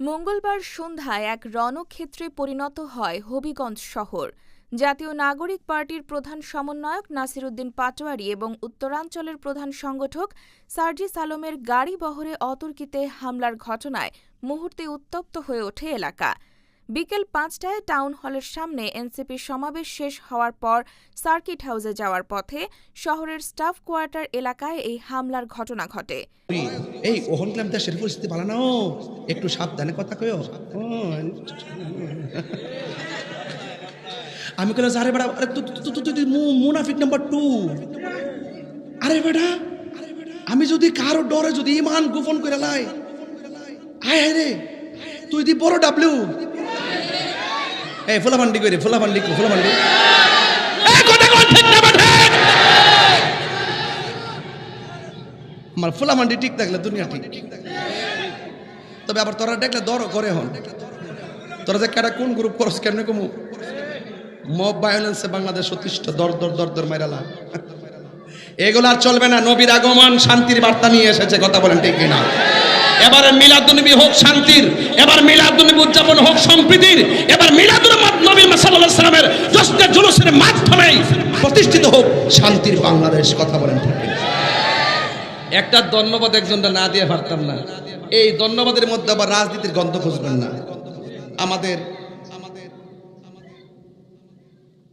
মঙ্গলবার সন্ধ্যায় এক রণক্ষেত্রে পরিণত হয় হবিগঞ্জ শহর। জাতীয় নাগরিক পার্টির প্রধান সমন্বয়ক নাসির উদ্দিন পাটোয়ারি এবং উত্তরাঞ্চলের প্রধান সংগঠক সার্জিস আলমের গাড়ি বহরে অতর্কিতে হামলার ঘটনায় মুহূর্তে উত্তপ্ত হয়ে ওঠে এলাকা। বিকেল ৫টায় টাউন হলের সামনে এনসিপির সমাবেশ শেষ হওয়ার পর সার্কিট হাউসে যাওয়ার পথে শহরের স্টাফ কোয়ার্টার এলাকায় এই হামলার ঘটনা ঘটে। এই ওহনকাম দেশের পরিস্থিতি ভালো না, একটু সাবধানে কথা কইও। আমি কইলাম আরে বেটা, আরে তুই মুনাফিক নাম্বার 2। আরে বেটা, আমি যদি কারো ডরে যদি ইমান গোপন করে লাই, আয় রে তুই দি বড় ডাবলু। এই ফুলাফান্ডি কই রে, ফুলাফান্ডি এই কথা কোন ঠিক না বেটা। আমার ফুলাফান্ডি ঠিক থাকলে দুনিয়া ঠিক। তবে আবার তোরা দেখলে দর করে হন, তোরা যে কেডা কোন গ্রুপ করস কেমনে কমু। মব ভায়োলেন্সে বাংলাদেশ অতিষ্ঠ, দর মাইরালা। এগুলো আর চলবে না। নবীর আগমন শান্তির বার্তা নিয়ে এসেছে, কথা বলেন ঠিক কিনা? এবারে মিলাদুন্নবী হোক শান্তির, এবার মিলাদুন্নবী উদযাপন হোক সম্প্রীতির, এবার মিলাদুন্নবী সাল্লাল্লাহু আলাইহি সাল্লামের জশ্নে জুলুসের মাধ্যমে প্রতিষ্ঠিত হোক শান্তির বাংলাদেশ, কথা বলেন ঠিক কিনা? একটা ধন্যবাদ একজনটা না দিয়ে পারতাম না। এই ধন্যবাদের মধ্যে আবার রাজনীতির গন্ধ খুঁজবেন না। আমাদের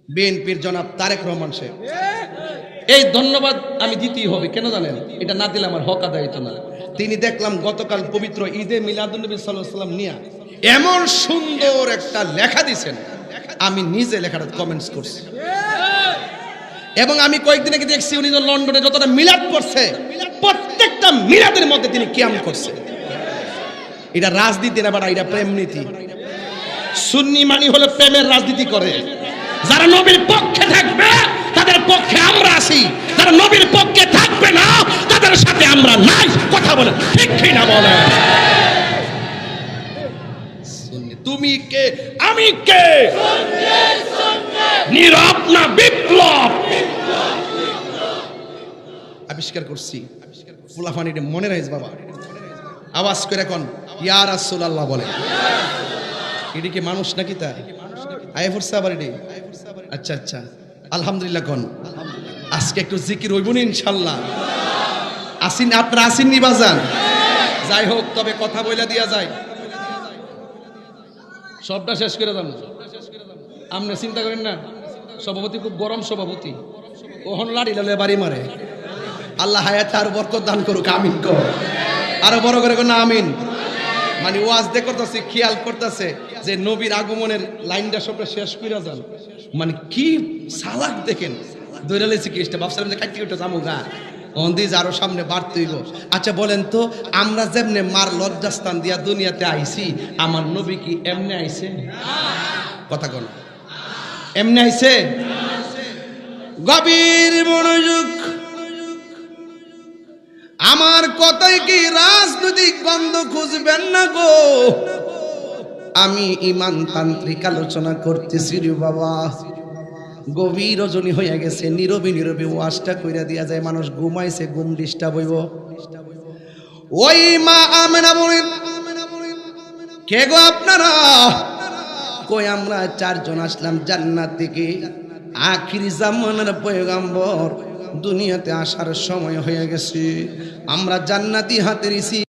বিএনপির জনাব তারেক রহমান সাহেব, এই ধন্যবাদ আমি দিতেই হবে। কেন জানেন? এটা না দিলে আমার হক আদায় হতো না। তিনি দেখলাম গতকাল পবিত্র ঈদে মিলাদুন্নবী সাল্লাল্লাহু আলাইহি সাল্লাম নিয়ে এমন সুন্দর একটা লেখা দিয়েছেন, আমি নিজে লেখাটা কমেন্টস করছি। এবং আমি কয়েকদিন আগে দেখছি উনি লন্ডনে যতটা মিলাদ করছে, প্রত্যেকটা মিলাদের মধ্যে তিনি কিয়াম করছে। এটা রাজনীতি না, এটা প্রেম নীতি। সুন্নি মানি হলে প্রেমের রাজনীতি করে। যারা নবীর পক্ষে থাকবে তাদের পক্ষে আমরা আছি, যারা নবীর পক্ষে থাকবে না তাদের সাথে আমরা নাই, কথা বলে ঠিক কি না বলেন? তুমি কে আমি কে, নীরব না বিপ্লব আবিষ্কার করছি। ফুলাফানিটা মনে রাখিস বাবা, আওয়াজ করে কোন ইয়া রাসূলুল্লাহ বলে। এটি কি মানুষ নাকি? তা আয় ফুরসা আবার এটি। আচ্ছা আলহামদুলিল্লাহ কোন। আজকে একটু জিকির হইব না ইনশাআল্লাহ। আসিন আপনারা, আসিন নি বাজান? যাই হোক, তবে কথা বইলা দিয়া যায়, সবটা শেষ করে দাম। আপনি চিন্তা করেন না, সভাপতি খুব গরম সভাপতি, ওহন লাড়ি লালে বাড়ি মারে। আল্লাহ হায়াতে আরো বরকত দান করুক, আমিন কর। আরো বড় করে না আমিন। মানে ওয়াজ দে করতেছে, খেয়াল করতেছে যে নবীর আগমনের লাইনটা সবটা শেষ করে যান। মানে কি সালাক দেখেন, দৈরালেছি কি ভাবছিলাম যে কাটি উঠে যাবো গা, অন্দিজ আরো সামনে বাড়তেই গো। আচ্ছা বলেন তো, আমরা যেমনে মার লজ্জাস্থান দিয়া দুনিয়াতে আইছি, আমার নবী কি এমনি আইছে? কথা কোন এমনি আইছে? গভীর মনোযোগ। আমার কথায় কি রাজনৈতিক গন্ধ খুঁজবেন না গো। আমি ইমান তান্ত্রিক আলোচনা করতেছি রে বাবা। গভীর রজনী হয়ে গেছে, নীরবে ওয়াজটা কইরা দিয়া যায়, মানুষ ঘুমাইছে, ঘুম ডিস্টার্ব হইব। ওই মা আমেনা বলেন, কে গো আপনারা? কই আমরা 4 জন আসলাম জান্নাত থেকে, আখিরি জামানার পয়গম্বর দুনিয়াতে আসার সময় হয়ে গেছে, আমরা জান্নাতি হাতে রিসি